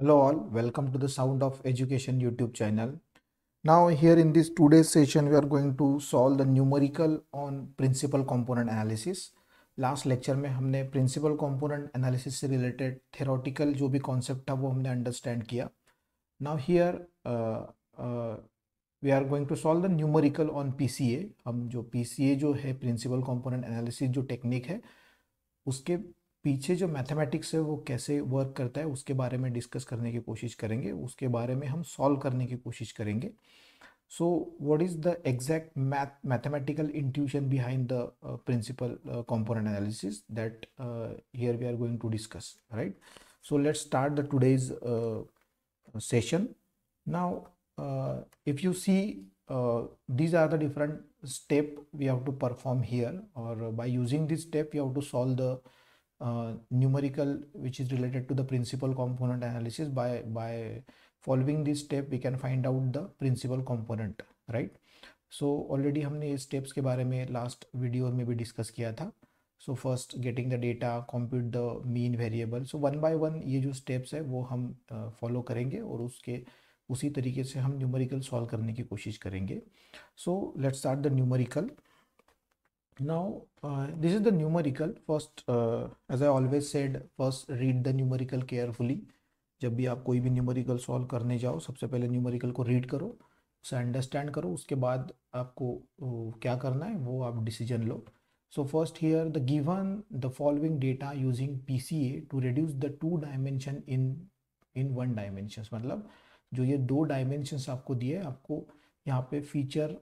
Hello all, welcome to the Sound of Education YouTube channel. Now here in this today's session we are going to solve the numerical on principal component analysis. Last lecture में हमने principal component analysis से related theoretical जो भी concept था वो हमने understand किया. Now here we are going to solve the numerical on PCA. हम जो पीसीए जो है प्रिंसिपल कंपोनेंट एनालिसिस जो टेक्निक है उसके पीछे जो मैथमेटिक्स है वो कैसे वर्क करता है उसके बारे में डिस्कस करने की कोशिश करेंगे, उसके बारे में हम सॉल्व करने की कोशिश करेंगे. So what is the exact mathematical intuition behind the principal component analysis that here we are going to discuss, right? So let's start the today's session. Now if you see, these are the different step we have to perform here, or by using this step you have to solve the numerical which is related to the principal component analysis. By following this step we can find out the principal component, right? So already हमने इस steps के बारे में last video में भी discuss किया था. So first getting the data, compute the mean variable. So one by one ये जो steps है वो हम follow करेंगे और उसके उसी तरीके से हम numerical solve करने की कोशिश करेंगे. So let's start the numerical. Now this is the numerical. First as I always said, first read the numerical carefully. जब भी आप कोई भी न्यूमेरिकल सॉल्व करने जाओ सबसे पहले न्यूमेरिकल को रीड करो, उसे अंडरस्टैंड करो, उसके बाद आपको क्या करना है वो आप डिसीजन लो. So first here the given the following data using PCA to reduce the two dimension in one dimension. मतलब जो ये दो डायमेंशंस आपको दिए, आपको यहाँ पे फीचर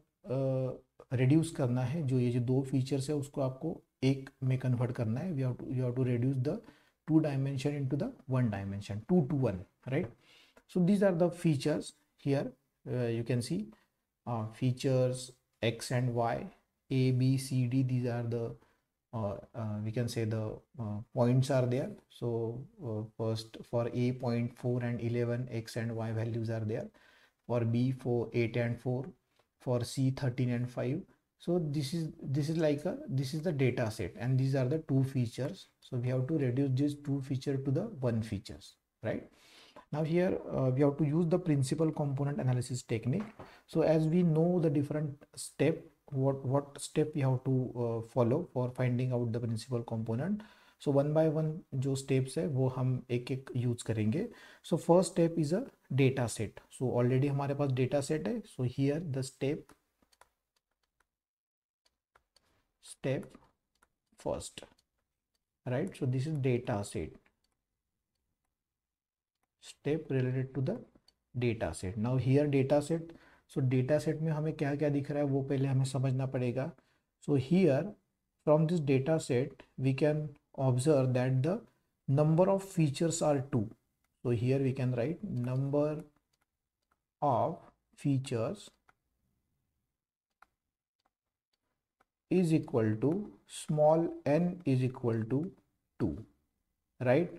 रिड्यूस करना है. जो ये जो दो फीचर्स है उसको आपको एक में कन्वर्ट करना है. You have to reduce the two dimension into the one dimension, 2 to 1, right? So these are the features here. You can see features x and y, a b c d. These are the we can say the points are there. So first for a 0.4 and 11 x and y values are there. For b for 8 and 4, for c 13 and 5. So this is like this is the data set and these are the two features. So we have to reduce this two feature to the one features, right? Now here we have to use the principal component analysis technique. So as we know the different step, what step we have to follow for finding out the principal component. So one by one जो steps है वो हम एक एक use करेंगे. So first step is a data set. So already हमारे पास data set है. So here the step first, right? So this is data set, step related to the data set. Now here data set. So data set में हमें क्या क्या दिख रहा है वो पहले हमें समझना पड़ेगा. So here from this data set we can observe that the number of features are 2. So here we can write number of features is equal to small n is equal to 2, right?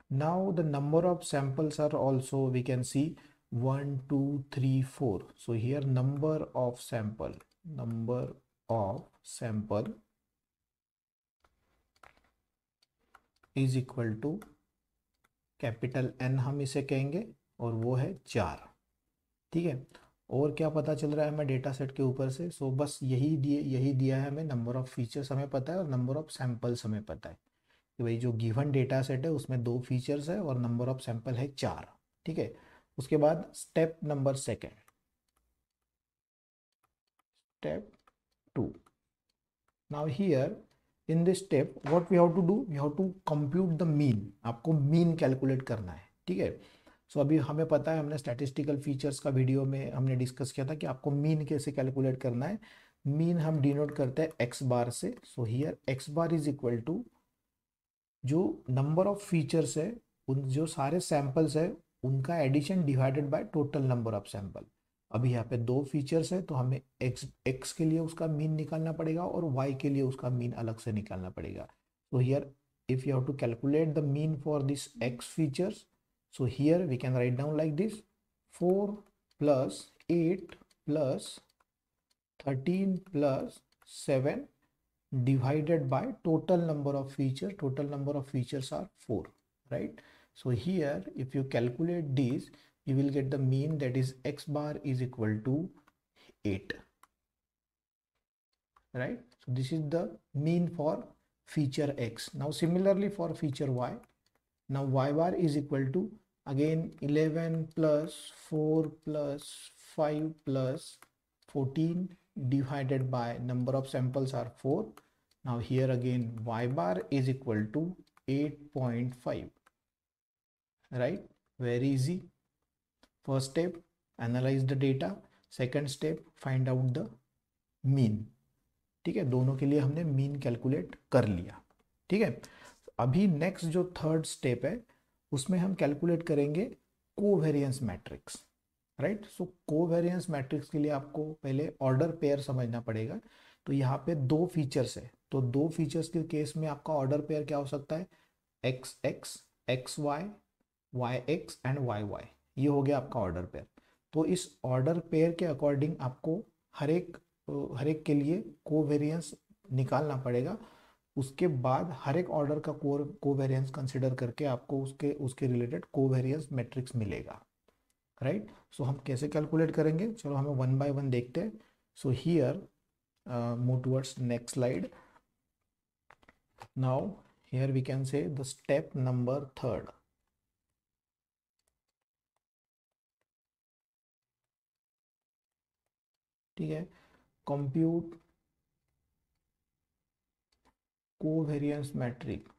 Now the number of samples are also we can see 1 2 3 4. So here number of sample is equal to capital N हम इसे कहेंगे और वो है 4. ठीक है. और क्या पता चल रहा है हमें डेटा सेट के ऊपर से? सो बस यही दिया है हमें. नंबर ऑफ फीचर्स हमें पता है और नंबर ऑफ सैंपल्स हमें पता है कि भाई जो गिवन डेटा सेट है उसमें 2 फीचर्स है और नंबर ऑफ सैंपल है 4. ठीक है. उसके बाद step number second, step 2. Now here in this step what we have to do, we have to compute the mean. आपको मीन कैलकुलेट करना है. ठीक है. सो अभी हमें पता है, हमने स्टैटिस्टिकल फीचर्स का वीडियो में हमने डिस्कस किया था कि आपको मीन कैसे कैलकुलेट करना है. मीन हम डिनोट करते हैं एक्स बार से. So here x bar is equal to जो नंबर ऑफ फीचर्स है, उन जो सारे सैंपल्स है उनका addition divided by total number of sample. अभी यहाँ पे 2 फीचर्स है तो हमें एक्स के लिए उसका मीन निकालना पड़ेगा और वाई के लिए उसका मीन अलग से निकालना पड़ेगा. तो here if you have to calculate the mean for this x features, so here we can write down like this: 4 plus 8 plus 13 plus 7 divided by total number of features. Total number of features are 4, right? So here if you calculate this, you will get the mean, that is x bar is equal to 8, right? So this is the mean for feature x. Now similarly for feature y, now y bar is equal to again 11 plus 4 plus 5 plus 14 divided by number of samples are 4. Now here again y bar is equal to 8.5, right? Very easy. First step, analyze the data. Second step, find out the mean. ठीक है, दोनों के लिए हमने mean calculate कर लिया. ठीक है, अभी नेक्स्ट जो थर्ड स्टेप है उसमें हम कैलकुलेट करेंगे कोवेरिएंस मैट्रिक्स, राइट? सो कोवेरिएंस मैट्रिक्स के लिए आपको पहले ऑर्डर पेयर समझना पड़ेगा. तो यहाँ पे दो फीचर्स है, तो दो फीचर्स के केस में आपका ऑर्डर पेयर क्या हो सकता है? X x, x y, y x and y y. ये हो गया आपका ऑर्डर पेयर. तो इस ऑर्डर पेयर के अकॉर्डिंग आपको हर एक के लिए कोवेरिएंस निकालना पड़ेगा. उसके बाद हर एक ऑर्डर का कोवेरिएंस कंसिडर करके आपको उसके रिलेटेड कोवेरिएंस मैट्रिक्स मिलेगा, राइट? सो हम कैसे कैलकुलेट करेंगे, चलो हमें वन बाय वन देखते हैं. So here move towards next slide. Now here we can say the step number third. ठीक है, compute covariance matrix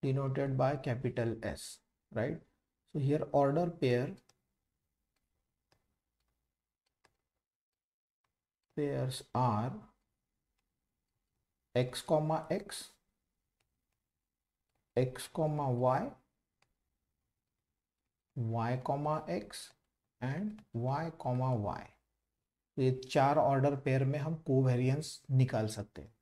denoted by capital S, right? So here order pairs are x comma x, x comma y, y comma x and y comma y. ये चार order pair में हम covariance निकाल सकते हैं.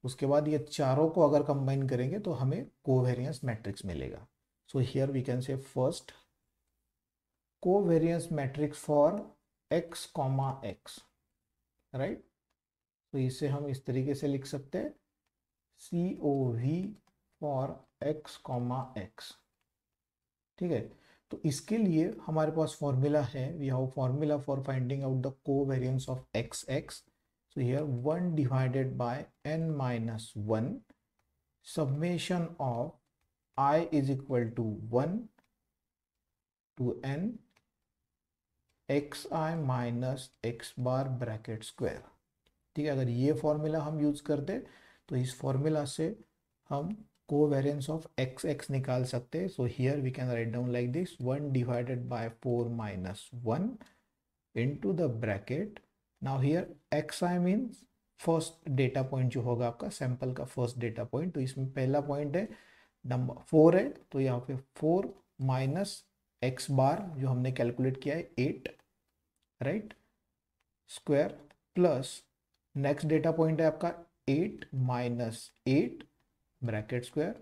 उसके बाद ये चारों को अगर कंबाइन करेंगे तो हमें कोवेरिएंस मैट्रिक्स मिलेगा. So here we can say first covariance matrix for x comma x, right? तो इसे हम इस तरीके से लिख सकते हैं, COV for x comma x. ठीक है, तो इसके लिए हमारे पास फॉर्मूला है. We have formula for finding out the covariance of x. So here 1 divided by n minus 1 summation of I is equal to 1 to n xi minus x bar bracket square. ठीक है, अगर ये formula हम use करते तो इस formula से हम कोवेरिएंस ऑफ x निकाल सकते. So here we can write down like this, 1 divided by 4 minus 1 into the bracket. Now here xi means first data point जो होगा आपका सैंपल का फर्स्ट डेटा पॉइंट. तो इसमें पहला पॉइंट है नंबर 4 है, तो यहाँ पे 4 माइनस एक्स बार जो हमने कैलकुलेट किया है 8, right, square plus next data point है आपका 8 minus 8 bracket square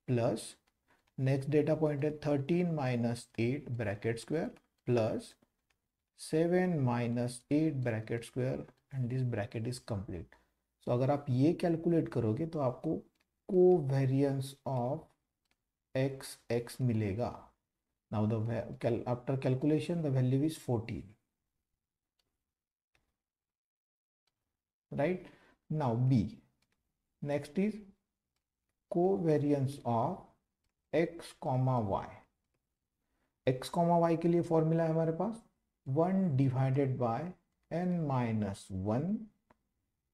plus next data point है 13 minus 8 bracket square plus 7 minus 8 bracket square and this bracket is complete. So अगर आप ये कैलकुलेट करोगे तो आपको कोवेरिएंस ऑफ x मिलेगा. Now the after calculation the value is 14, right? Now B, next is covariance of x comma y. x comma y के लिए formula है हमारे पास 1 divided by n minus 1.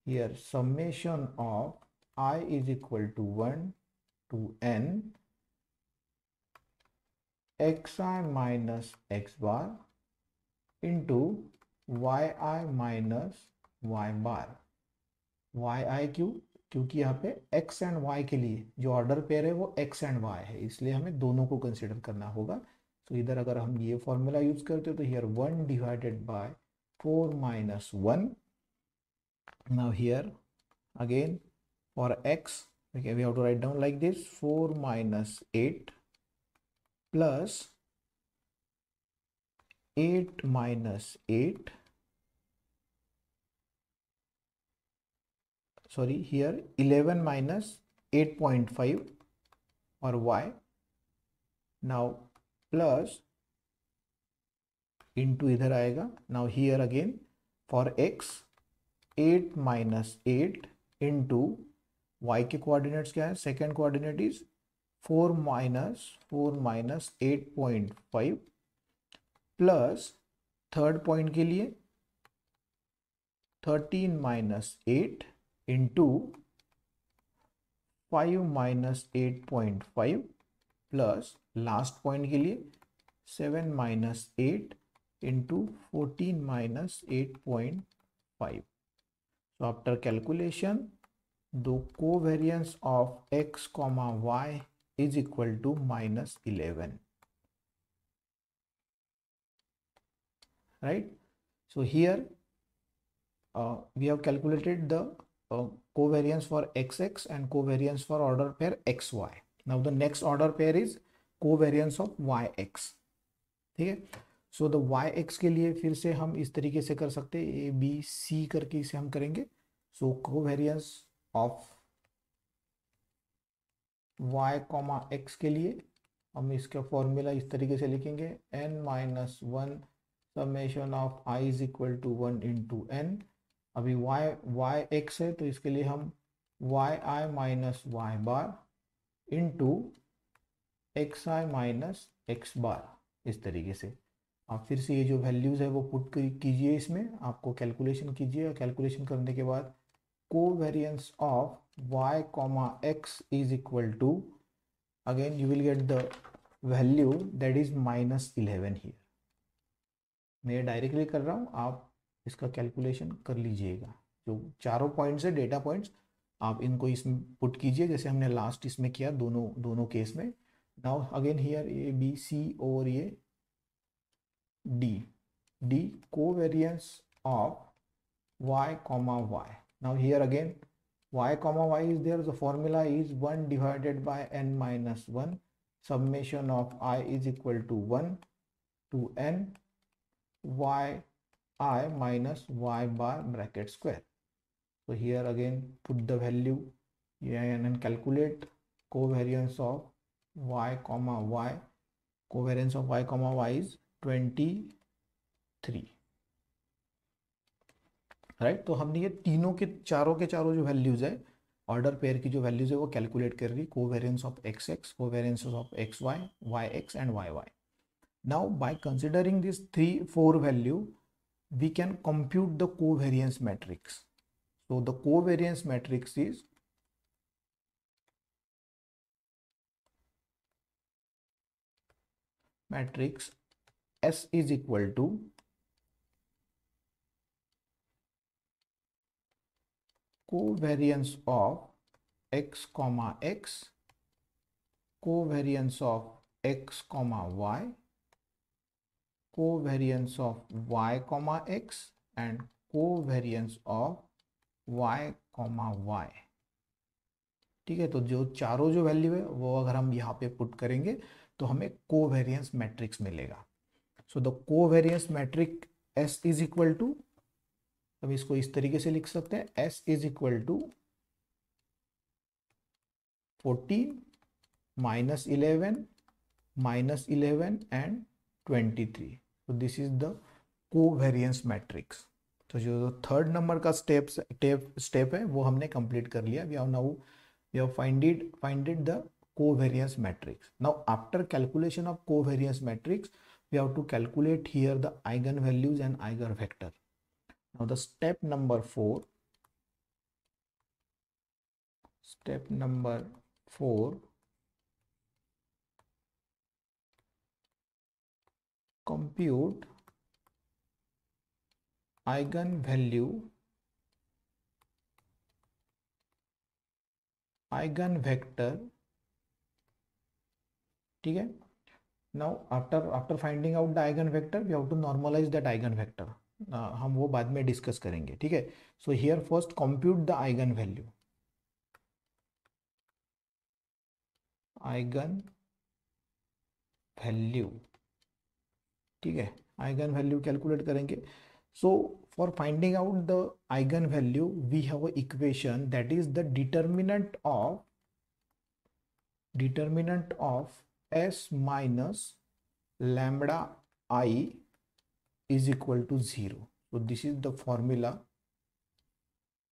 Here summation of I is equal to 1 to n xi minus x bar into yi minus y bar. yi क्यों? क्योंकि यहाँ पे x and y के लिए जो ऑर्डर पेयर है वो x एंड y है, इसलिए हमें दोनों को कंसिडर करना होगा. तो इधर अगर हम ये फॉर्मूला यूज करते हो तो here 1 divided by 4 minus 1. Now here again for x we have to write down like this, 4 minus 8 plus 8 minus 8 sorry, here 11 minus 8.5 or y, now plus into इधर आएगा. Now here again for x 8 minus 8 into y के coordinates क्या है, second coordinate is 4 minus 8.5 plus third point के लिए 13 minus 8 into 5 minus 8.5 plus last point के लिए 7 minus 8 into 14 minus 8.5. So after calculation, the covariance of x comma y is equal to minus 11. Right? So here we have calculated the covariance for xx and covariance for order pair xy. Now the next order pair is covariance of yx. ठीक है. So the yx के लिए फिर से हम इस तरीके से कर सकते हैं, ए बी सी करके इसे हम करेंगे. So covariance of y comma x के लिए हम इसका फॉर्मूला इस तरीके से लिखेंगे, n minus 1 summation of i is equal to 1 into n. अभी y x है तो इसके लिए हम yi minus y bar into xi minus x बार, इस तरीके से. आप फिर से ये जो वैल्यूज है वो पुट कीजिए, इसमें आपको कैलकुलेशन कीजिए. कैलकुलेशन करने के बाद covariance of y comma x is equal to, again you will get the value that is minus 11 here. मैं डायरेक्टली कर रहा हूँ, आप इसका कैलकुलेशन कर लीजिएगा. जो चारों पॉइंट्स है, डेटा पॉइंट्स, आप इनको इसमें पुट कीजिए जैसे हमने लास्ट इसमें किया दोनों केस में. Now again here A B C और ये D covariance of y comma y. Now here again y comma y is there, the formula is 1 divided by n minus 1 summation of I is equal to 1 to n y I minus y bar bracket square. So here again put the value and then calculate covariance of y comma y. Covariance of y comma y is 23. Right. तो हमने ये तीनों के चारों जो values है, order pair की जो वैल्यूज है वो कैलकुलेट कर रही. Covariance of x x, covariance of x y, y x and y y. Now by considering this 3-4 value we can compute the covariance matrix. So the covariance matrix is matrix S is equal to covariance of x comma x, covariance of x comma y, covariance of y comma x and covariance of y comma y. ठीक है. तो जो चारों जो value है वो अगर हम यहाँ पे पुट करेंगे तो हमें कोवेरियंस मैट्रिक्स मिलेगा. So the covariance matrix S is equal to, हम इसको इस तरीके से लिख सकते हैं, S is equal to 14 minus 11 and 23. So this is the covariance matrix. तो जो थर्ड नंबर का स्टेप है वो हमने कंप्लीट कर लिया. we have find it the covariance matrix. Now after calculation of covariance matrix we have to calculate here the eigenvalues and eigenvector. Now the step number 4, compute eigenvalue, eigenvector. ठीक है. Now after finding out the eigenvector we have to normalize that eigenvector. हम वो बाद में discuss करेंगे. ठीक है. So here first compute the eigenvalue. ठीक है. आइगन वैल्यू कैलकुलेट करेंगे. So for finding out the eigenvalue, we have an equation that is the determinant of s minus lambda I is equal to 0. So this is the formula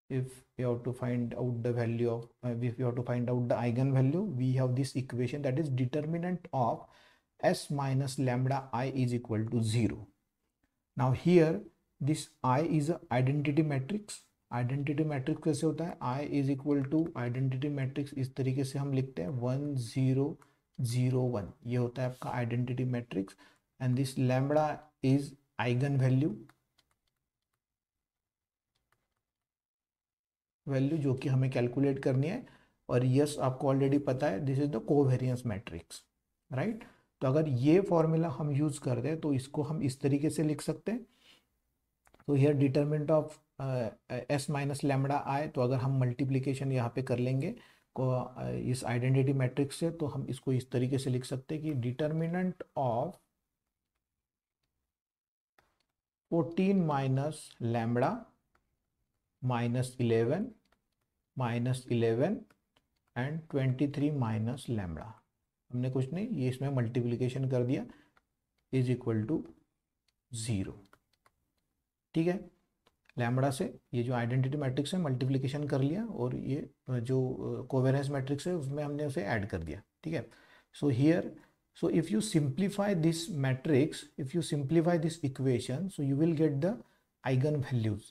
if we have to find out the value of if we have to find out the eigenvalue. We have this equation that is determinant of s minus lambda I is equal to 0. Now here this I is a identity matrix. Identity matrix कैसे होता है? I is equal to identity matrix इस तरीके से हम लिखते हैं 1 0 0 1, ये होता है आपका identity matrix. And this lambda is eigen value जो कि हमें कैलकुलेट करनी है. और यस आपको ऑलरेडी पता है this is the covariance matrix, right. तो अगर ये फॉर्मूला हम यूज कर दें तो इसको हम इस तरीके से लिख सकते हैं. तो here determinant of S minus lambda I, तो अगर हम मल्टीप्लीकेशन यहाँ पे कर लेंगे इस आइडेंटिटी मैट्रिक्स से, तो हम इसको इस तरीके से लिख सकते हैं कि determinant of 14 minus lambda minus 11 and 23 minus lambda. हमने कुछ नहीं, ये इसमें मल्टीप्लीकेशन कर दिया, इज इक्वल टू 0. ठीक है, लैम्बडा से ये जो आइडेंटिटी मैट्रिक्स है मल्टीप्लिकेशन कर लिया, और ये जो कोवेरेंस मैट्रिक्स है उसमें हमने उसे ऐड कर दिया. ठीक है. So here, so if you simplify this matrix, if you simplify this equation, so you will get the eigenvalues,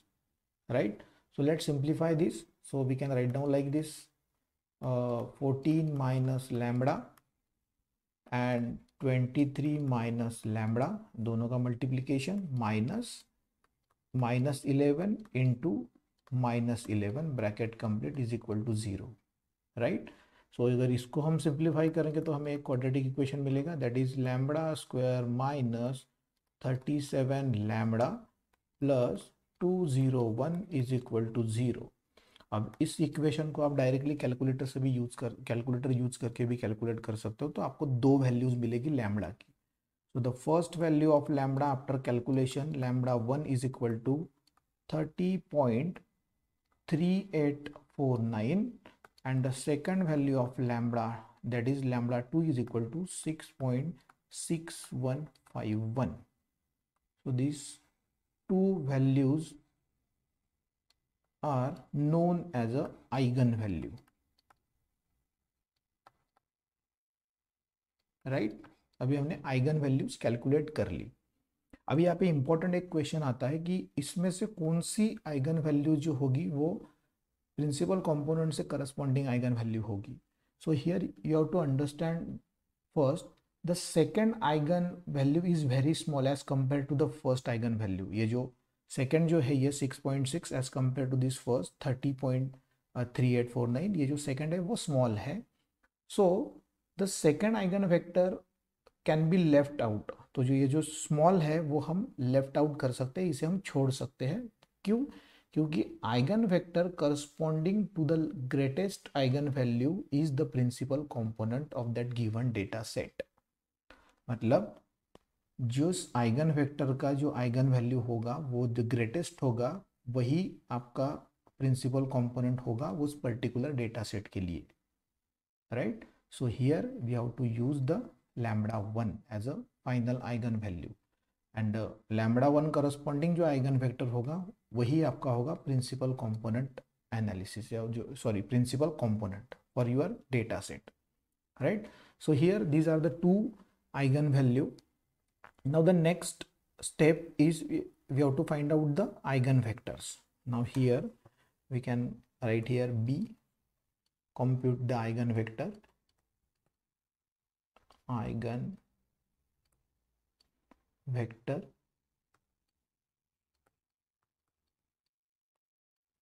right? So let's simplify this. So we can write down like this, 14 minus lambda and 23 minus lambda, दोनों का multiplication minus 11 into minus 11 bracket complete is equal to 0, right? सो अगर इसको हम simplify करेंगे तो हमें एक quadratic equation मिलेगा, that is lambda square minus 37 lambda plus 201 is equal to 0. अब इस इक्वेशन को आप डायरेक्टली कैलकुलेटर से भी कैलकुलेटर यूज करके भी कैलकुलेट कर सकते हो. तो आपको दो वैल्यूज मिलेगी लैम्बडा की. So the first value of lambda after calculation, lambda 1 is equal to 30.3849, and the second value of lambda, that is lambda 2, is equal to 6.6151. so these two values are known as a eigenvalue, right? अभी हमने eigen values calculate कर ली. अभी यहाँ पे important एक question आता है कि इसमें से कौन सी आइगन वैल्यू जो होगी वो प्रिंसिपल कंपोनेंट से करस्पॉन्डिंग आइगन वैल्यू होगी. So here you have to understand first the second eigen value is very small as compare to the first eigen value. ये जो सेकेंड जो है ये 6.6 as compare to this first 30.3849, ये जो second है वो स्मॉल है. So the second eigen vector can be left out. तो जो ये जो स्मॉल है वो हम लेफ्ट आउट कर सकते हैं, इसे हम छोड़ सकते हैं. क्यों? क्योंकि eigen vector corresponding to the greatest eigen value is the principal component of that given data set. मतलब जो आइगन वेक्टर का जो आइगन वैल्यू होगा वो द ग्रेटेस्ट होगा, वही आपका प्रिंसिपल कंपोनेंट होगा उस पर्टिकुलर डेटा सेट के लिए, right? So here we have to use the lambda 1 as a final eigen value, and lambda 1 corresponding जो आइगन वेक्टर होगा वही आपका होगा प्रिंसिपल कंपोनेंट एनालिसिस, या जो principal component for your data set, right? So here these are the two eigen value. Now the next step is we have to find out the eigenvectors. Now here we can write here B, compute the eigenvector,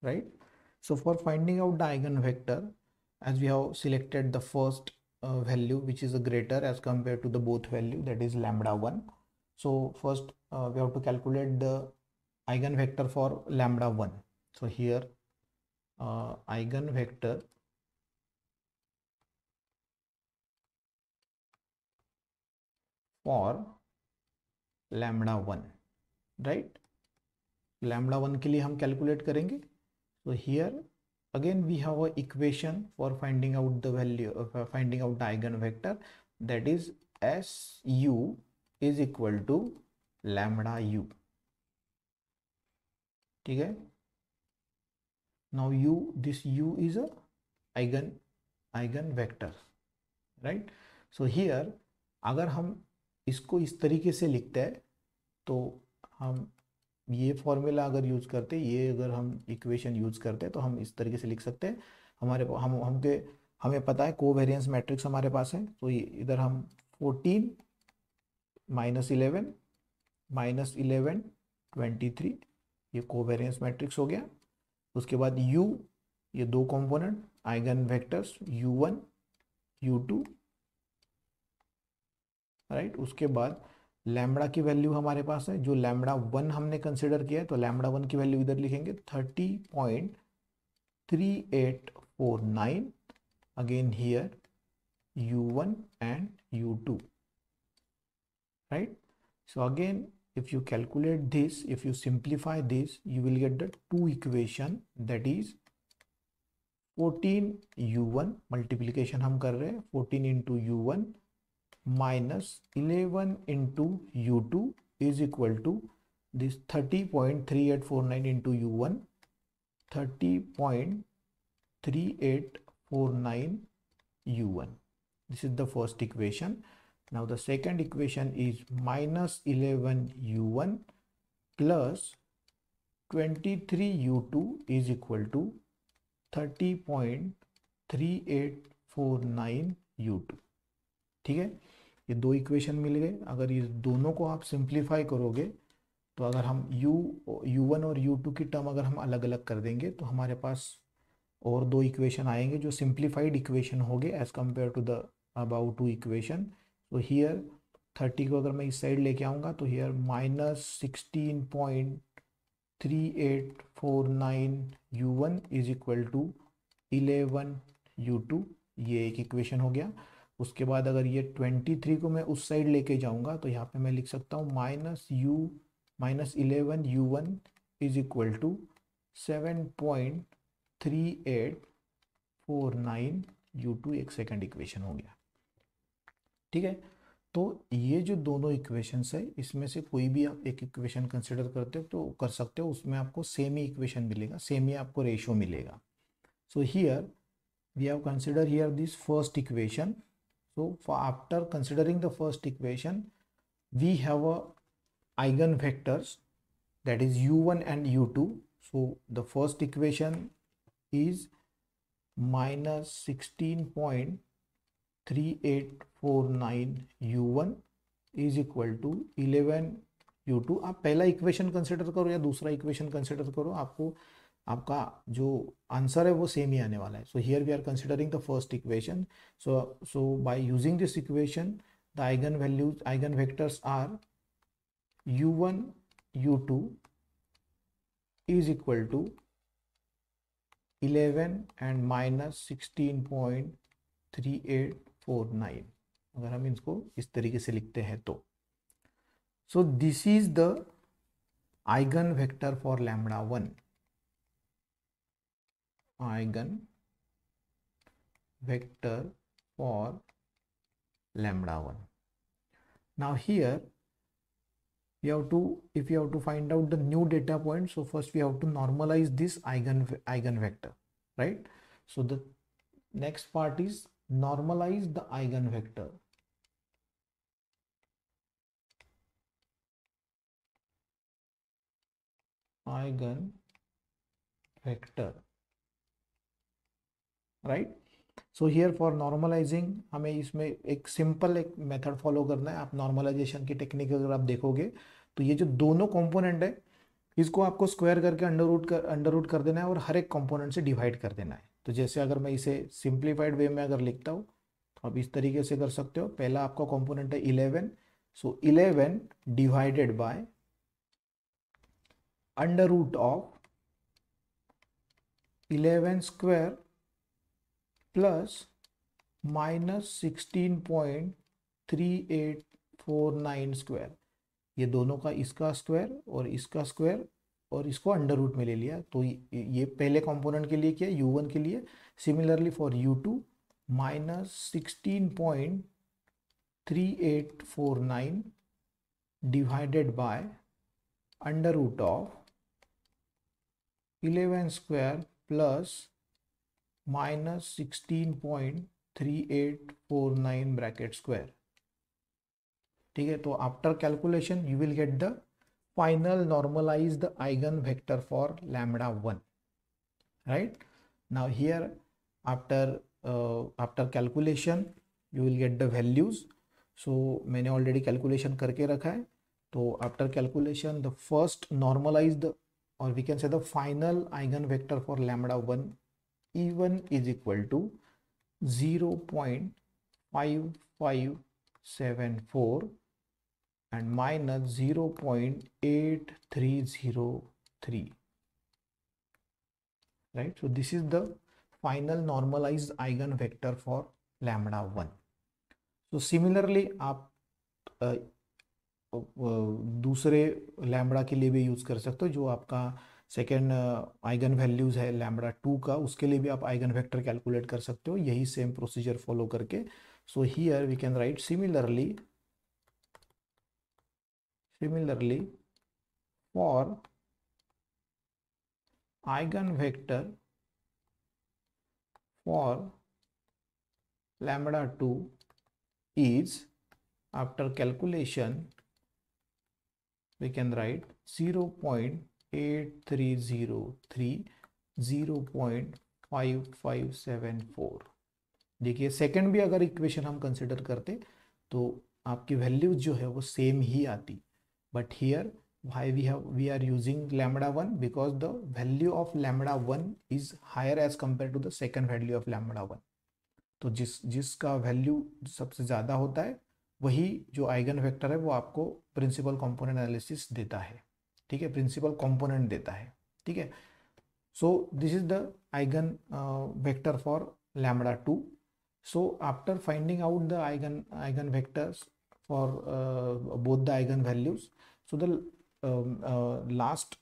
right? So for finding out the eigenvector, as we have selected the first value which is a greater as compared to the both value, that is lambda 1. So first we have to calculate the eigenvector for lambda 1. So here eigenvector for lambda 1, right? Lambda 1 के लिए हम calculate करेंगे. तो here again we have a equation for finding out the value finding out the eigenvector, that is SU is equal to lambda u. ठीक है. now u, this u is a eigenvector, right? so here अगर हम इसको इस तरीके से लिखते हैं तो हम ये फॉर्मूला अगर यूज करते, ये अगर हम इक्वेशन यूज करते तो हम इस तरीके से लिख सकते हैं. हमें पता है कोवेरिएंस मैट्रिक्स हमारे पास है. तो इधर हम 14 -11 -11 23 ये कोवेरिएंस मैट्रिक्स हो गया. उसके बाद u, ये दो component eigen vectors u1 u2, right. उसके बाद लैम्बडा की वैल्यू हमारे पास है, जो लैम्बडा 1 हमने कंसिडर किया है, तो लैम्बडा 1 की वैल्यू इधर लिखेंगे 30.3849. Again here u1 and u2, right. so again if you calculate this, if you simplify this, you will get the two equation, that is 14 u1 multiplication हम कर रहे हैं 14 into u1 minus 11 into u2 is equal to this 30.3849 into u1, 30.3849 u1. This is the first equation. Now the second equation is minus 11 u1 plus 23 u2 is equal to 30.3849 u2. ठीक है. ये दो equation मिल गए. अगर ये दोनों को आप सिंप्लीफाई करोगे तो अगर हम u1 और u2 की टर्म अगर हम अलग अलग कर देंगे तो हमारे पास और दो इक्वेशन आएंगे जो सिंप्लीफाइड इक्वेशन होंगे as compare to the about two equation. तो हियर 30 को अगर मैं इस साइड लेके आऊँगा तो here -16.3849 u1 is equal to 11 u2. ये एक इक्वेशन हो गया. उसके बाद अगर ये 23 को मैं उस साइड लेके जाऊंगा तो यहाँ पे मैं लिख सकता हूँ -11 u1 is equal to 7.3849 u2. एक सेकंड इक्वेशन हो गया. ठीक है. तो ये जो दोनों इक्वेशंस है, इसमें से कोई भी आप एक इक्वेशन कंसिडर करते हो तो कर सकते हो, उसमें आपको सेम ही इक्वेशन मिलेगा, सेम ही आपको रेशियो मिलेगा. So here we have consider here this first equation. So after considering the first equation, we have a eigenvectors, that is u1 and u2. So the first equation is -16.3849 u1 is equal to 11 u2. आप पहला equation consider करो या दूसरा equation consider करो, आपका जो answer है वो सेम ही आने वाला है. So here we are considering the first equation. So by using this equation the eigen vectors are u1 u2 is equal to 11 and -16.3849. अगर हम इसको इस तरीके से लिखते हैं तो सो this is the eigen vector for lambda 1. eigen vector for lambda 1. Now here we have to, if you have to find out the new data point, so first we have to normalize this eigen vector, right? So the next part is normalize the eigen vector. Eigen vector, right. So here for normalising हमें इसमें एक simple एक method follow करना है. आप normalisation की technique अगर आप देखोगे तो ये जो दोनों कंपोनेंट है इसको आपको स्क्वायर करके अंडर रूट कर देना है और हर एक कंपोनेंट से डिवाइड कर देना है. तो जैसे अगर मैं इसे सिंप्लीफाइड वे में अगर लिखता हूँ तो आप इस तरीके से कर सकते हो. पहला आपका कंपोनेंट है 11. So 11 divided by under root of 11 square plus -16.3849 square. ये दोनों का इसका स्क्वायर और इसका स्क्वायर और इसको अंडर रूट में ले लिया, तो ये पहले कंपोनेंट के लिए किया u1 के लिए। Similarly for u2 -16.3849 divided by under root of 11 square plus -16.3849 bracket square. ठीक है, तो after calculation you will get the final normalized eigen vector for λ1, right? Now here after calculation you will get the values. So मैंने already calculation करके रखा है, तो after calculation the first normalized or we can say the final eigen vector for λ1 E1 is equal to 0.5574 and minus 0.8303, right? So this is the final normalized eigenvector for λ1. So similarly आप दूसरे lambda के लिए भी use कर सकते हो, जो आपका सेकेंड आइगन वैल्यूज है λ2 का, उसके लिए भी आप आइगन वेक्टर कैलकुलेट कर सकते हो यही सेम प्रोसीजर फॉलो करके। So here we can write similarly for eigen vector for λ2 is after calculation we can write 0.8303 0.5574। देखिए सेकंड भी अगर इक्वेशन हम कंसिडर करते तो आपकी वैल्यूज जो है वो सेम ही आती, but here why we are using λ1 because the value of λ1 is higher as compared to the second value of λ1। तो जिसका वैल्यू सबसे ज़्यादा होता है वही जो आइगन वेक्टर है वो आपको प्रिंसिपल कंपोनेंट एनालिसिस देता है। ठीक है, प्रिंसिपल कंपोनेंट देता है। ठीक है, so this is the eigen vector for λ2। So after finding out the eigen vectors for both the eigen values, so the last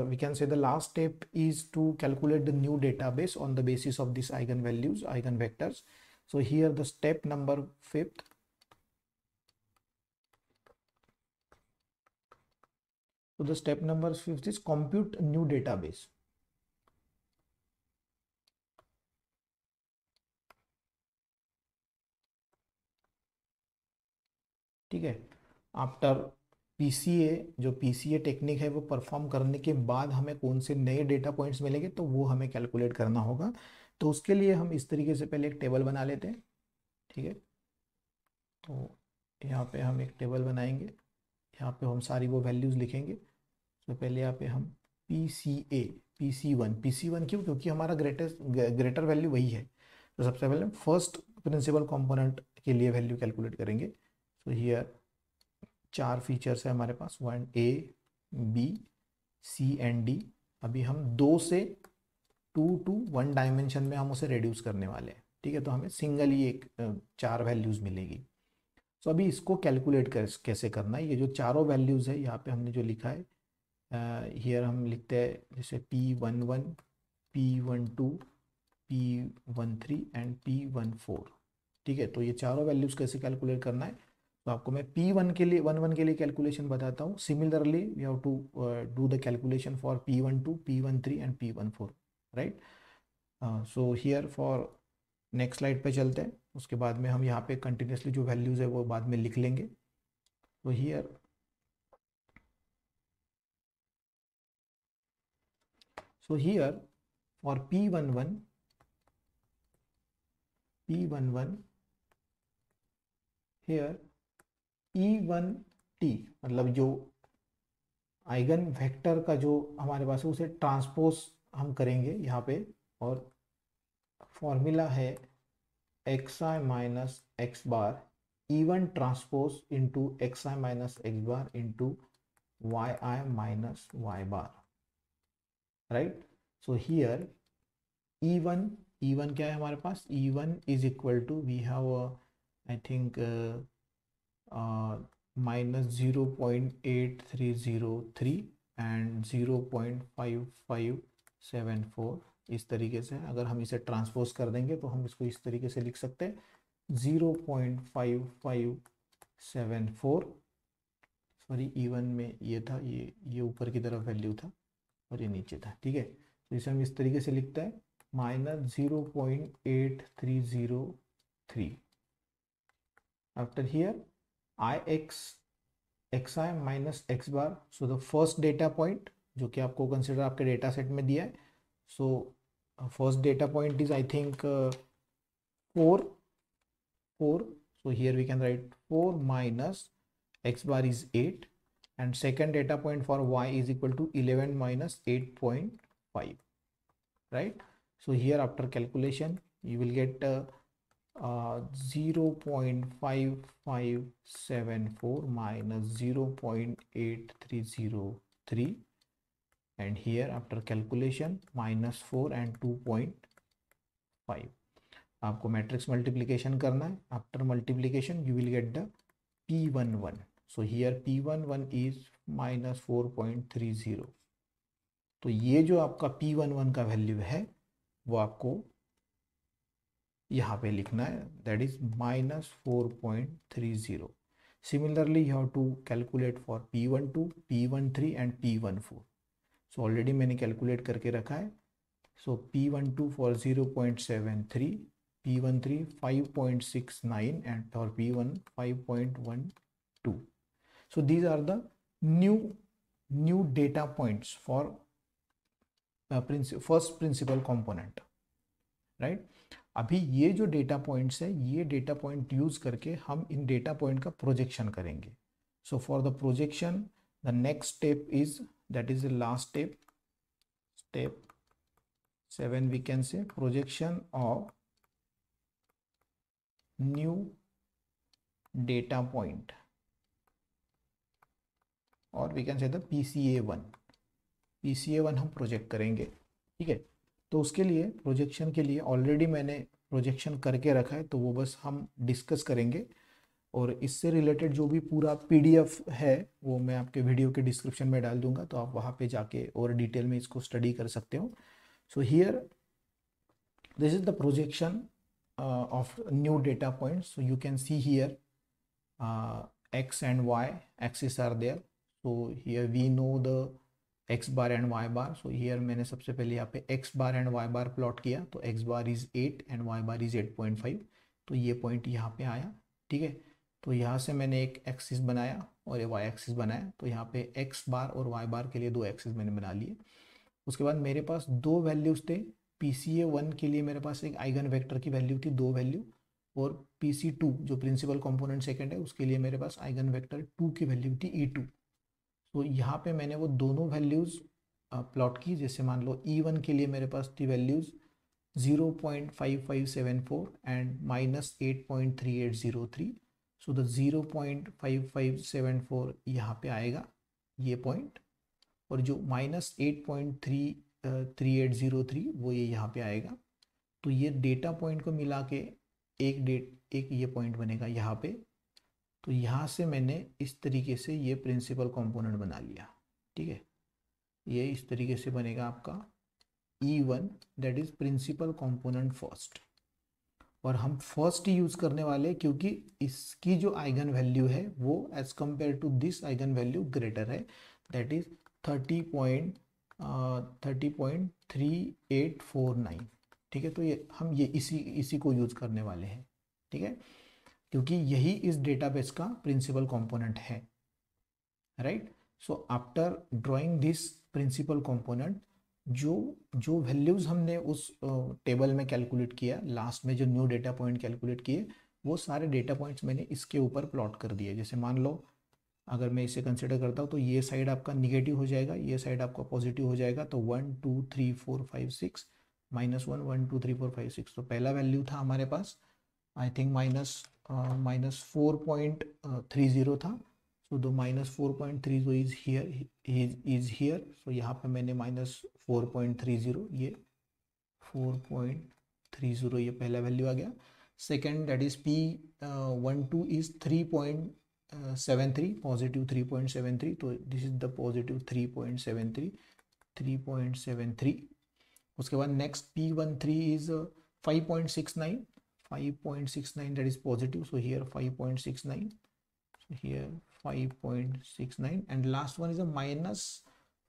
we can say the last step is to calculate the new database on the basis of these eigenvalues, eigenvectors. So here the step number 5th, so the step number 5th is compute new database। ठीक है, after PCA, जो PCA technique है वो perform करने के बाद हमें कौन से नए डेटा पॉइंट्स मिलेंगे तो वो हमें कैलकुलेट करना होगा। तो उसके लिए हम इस तरीके से पहले एक टेबल बना लेते हैं। ठीक है, तो यहाँ पे हम एक टेबल बनाएंगे, यहाँ पे हम सारी वो वैल्यूज़ लिखेंगे। तो पहले यहाँ पे हम PC1 क्यों, क्योंकि हमारा ग्रेटर वैल्यू वही है। तो सबसे पहले फर्स्ट प्रिंसिपल कंपोनेंट के लिए वैल्यू कैलकुलेट करेंगे। तो हियर 4 फीचर्स है हमारे पास, 1 A B C and D। अभी हम 2 से 2 to 1 डायमेंशन में हम उसे रिड्यूस करने वाले हैं। ठीक है, तो हमें सिंगल ही एक 4 वैल्यूज़ मिलेगी। तो अभी इसको कैलकुलेट कैसे करना है, ये जो चारों वैल्यूज़ है यहाँ पे हमने जो लिखा है, हियर हम लिखते हैं जैसे P11 P12 P13 and P14। ठीक है, तो ये चारों वैल्यूज़ कैसे कैलकुलेट करना है, तो आपको मैं P1 के लिए 11 के लिए कैलकुलेशन बताता हूँ। Similarly we have to do the calculation for P12 P13 and P14, right. So here for next slide पे चलते हैं, उसके बाद में हम यहाँ पे कंटिन्यूसली जो वैल्यूज़ है वो बाद में लिख लेंगे। तो here for P11 here E1T मतलब जो आइगन वेक्टर का जो हमारे पास है उसे ट्रांसपोज हम करेंगे यहाँ पे, और फॉर्मूला है xi minus x bar E1 transpose into xi minus x bar into yi minus y bar, right. So here E1 क्या है हमारे पास, E1 is equal to we have I think minus 0.8303 and 0.5574 इस तरीके से। अगर हम इसे ट्रांसपोज कर देंगे तो हम इसको इस तरीके से लिख सकते हैं 0.5574, सॉरी E1 में ये था, ये ऊपर की तरफ वैल्यू था और ये नीचे था, ठीक है। तो इसे हम इस तरीके से लिखते हैं -0.8303 after here xi minus x bar. So the first data point जो कि आपको कंसिडर आपके डेटा सेट में दिया है, so first data point is I think 4, so here we can write 4 minus x bar is 8, and second data point for y is equal to 11 minus 8.5, right? So here after calculation you will get 0.5574 minus 0.8303, and here after calculation -4 and 2.5। आपको matrix multiplication करना है। After multiplication you will get the P11। So here P11 is -4.30। तो ये जो आपका P11 का value है वो आपको यहाँ पे लिखना है, that is -4.30। Similarly you have to calculate for P12, P13 and P14। So already मैंने कैलकुलेट करके रखा है। So P12 for 0.73, P13 5.69 and for P1 5.12। So these are the new data points for first principal component, right? अभी ये जो data points है, ये data point use करके हम इन डेटा पॉइंट का प्रोजेक्शन करेंगे। So for the projection the next step is, that is the last step, step 7 we can say, projection of new data point, or we can say the PCA1 हम project करेंगे, ठीक है। तो उसके लिए projection के लिए ऑलरेडी मैंने प्रोजेक्शन करके रखा है, तो वो बस हम डिस्कस करेंगे। और इससे रिलेटेड जो भी पूरा PDF है वो मैं आपके वीडियो के डिस्क्रिप्शन में डाल दूंगा, तो आप वहाँ पे जाके और डिटेल में इसको स्टडी कर सकते हो। So here this is the projection of new data points. So you can see here x and y axis are there. So here we know the x bar and y bar. So here मैंने सबसे पहले यहाँ पे x bar and y bar plot किया, तो x bar is 8 and y bar is 8.5। तो ये point यहाँ पे आया, ठीक है। तो यहाँ से मैंने एक एक्सिस बनाया और ये y एक्सिस बनाया, तो यहाँ पे x बार और y बार के लिए दो एक्सिस मैंने बना लिए। उसके बाद मेरे पास दो वैल्यूज थे। PCA1 के लिए मेरे पास एक आइगन वेक्टर की वैल्यू थी, 2 वैल्यू, और PC2 जो प्रिंसिपल कंपोनेंट सेकंड है उसके लिए मेरे पास आइगन वेक्टर 2 की वैल्यू थी E2। तो यहाँ पे मैंने वो दोनों वैल्यूज प्लॉट की। जैसे मान लो E1 के लिए मेरे पास थी वैल्यूज 0.5574 एंड -8.3803। सो द 0.5574 यहाँ पे आएगा ये पॉइंट, और जो -8.3803 वो ये यहाँ पे आएगा। तो ये डेटा पॉइंट को मिला के एक ये पॉइंट बनेगा यहाँ पे। तो यहाँ से मैंने इस तरीके से ये प्रिंसिपल कंपोनेंट बना लिया, ठीक है। ये इस तरीके से बनेगा आपका E1, that is principal component first. और हम फर्स्ट ही यूज करने वाले क्योंकि इसकी जो आइगन वैल्यू है वो as compare to this eigen value greater है, दैट इज 30.3849, ठीक है। तो ये हम ये इसी को यूज करने वाले हैं, ठीक है, क्योंकि यही इस डेटाबेस का प्रिंसिपल कंपोनेंट है, right. So after drawing this principle component, जो वैल्यूज हमने उस टेबल में कैलकुलेट किया, लास्ट में जो न्यू डेटा पॉइंट कैलकुलेट किए, वो सारे डेटा पॉइंट्स मैंने इसके ऊपर प्लॉट कर दिए। जैसे मान लो अगर मैं इसे कंसिडर करता हूँ तो ये साइड आपका निगेटिव हो जाएगा, ये साइड आपका पॉजिटिव हो जाएगा। तो 1 2 3 4 5 6 -1 1 2 3 4 5 6। तो पहला वैल्यू था हमारे पास आई थिंक -4.30 था। So the -4.30 is here. So यहाँ पे मैंने -4.30, ये 4.30 ये पहला वैल्यू आ गया। Second that is P12 is 3.73 positive 3.73, तो दिस इज द पॉजिटिव 3.73. उसके बाद next P13 is 5.69 that is positive, so here 5.69, so here 5.69, and last one is a minus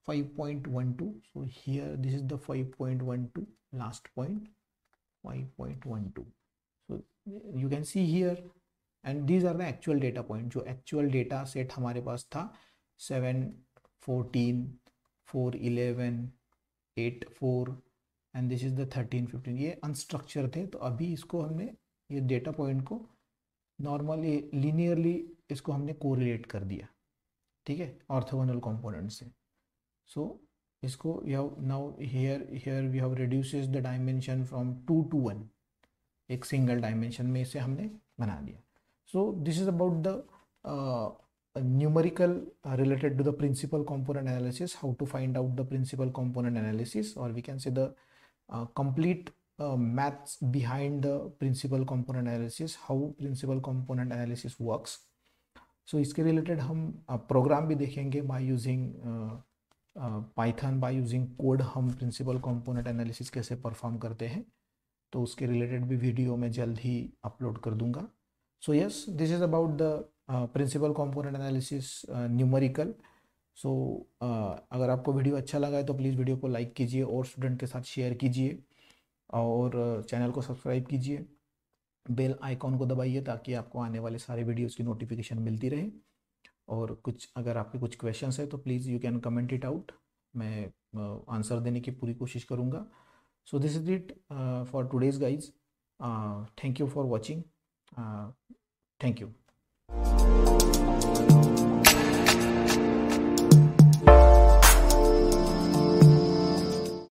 5.12, so here this is the 5.12 last point, 5.12. so you can see here, and these are the actual data point. जो actual data set हमारे पास था 7, 14, 4, 11, 8, 4 and this is the 13, 15, ये unstructured थे. तो अभी इसको हमने ये डेटा पॉइंट को नॉर्मली लीनियरली इसको हमने कोरिलेट कर दिया, ठीक है, ऑर्थोगोनल कंपोनेंट से. सो इसको now here we have reduces the dimension from 2 to 1, एक सिंगल डायमेंशन में इसे हमने बना दिया. सो this is about the numerical related to the principal component analysis, how to find out the principal component analysis, or we can say the complete maths behind the principal component analysis, how principal component analysis works. So इसके related हम program भी देखेंगे by using Python, by using code हम principal component analysis कैसे perform करते हैं, तो उसके related भी वीडियो मैं जल्द ही अपलोड कर दूंगा. So yes, this is about the principal component analysis numerical. So अगर आपको वीडियो अच्छा लगा है तो प्लीज़ वीडियो को लाइक कीजिए और स्टूडेंट के साथ शेयर कीजिए, और चैनल को सब्सक्राइब कीजिए, बेल आइकॉन को दबाइए ताकि आपको आने वाले सारे वीडियोस की नोटिफिकेशन मिलती रहे. और कुछ अगर आपके कुछ क्वेश्चंस है तो please you can comment it out, मैं आंसर देने की पूरी कोशिश करूँगा. सो this is it for today's guys. Thank you for watching. Thank you.